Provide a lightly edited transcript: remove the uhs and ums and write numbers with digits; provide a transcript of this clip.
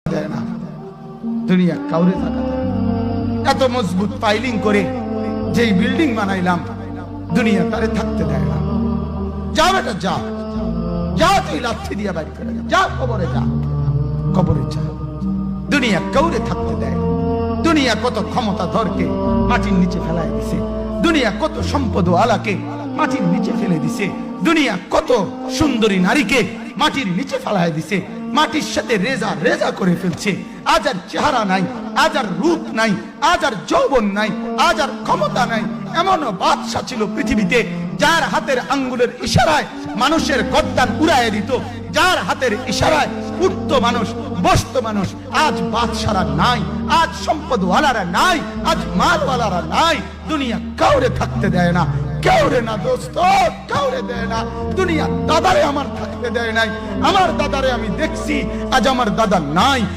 দেয় না, দুনিয়া কাউরে থাকা দেয় না। এত মজবুত ফাইলিং করে যেই বিল্ডিং বানাইলাম, দুনিয়া তারে থাকতে দেয় না। যা বেটা যা, যা তুই লাথি দিয়া বাড়ি করে যা, কবরে যা, কবরে যা। দুনিয়া কাউরে থাকতে দেয় না। দুনিয়া কত ক্ষমতা ধরকে মাটির নিচে ফেলাই দিছে, দুনিয়া কত সম্পদ আলাকে মাটির নিচে ফেলে দিছে, দুনিয়া কত সুন্দরী নারীকে মাটির নিচে ফেলাই দিছে, মাটির সাথে রেজা রেজা করে ফেলছে। আজ আর চেহারা নাই, আজ আর রূপ নাই, আজ আর যৌবন নাই, আজ আর ক্ষমতা নাই। এমনও বাদশা ছিল পৃথিবীতে যার হাতের আঙ্গুলের ইশারায় মানুষের গর্দান উড়াইয়া দিত, যার হাতের ইশারায় উঠতো মানুষ, বসতো মানুষ। আজ বাদশারা নাই, আজ সম্পদওয়ালারা নাই, আজ মালওয়ালারা নাই। দুনিয়া কাউরে থাকতে দেয় না, কাউরে না দোস্ত, কাউরে দেয় না। দুনিয়া দাদারে আমার থাকতে দেয় নাই। আমার দাদারে আমি দেখছি, আজ আমার দাদা নাই।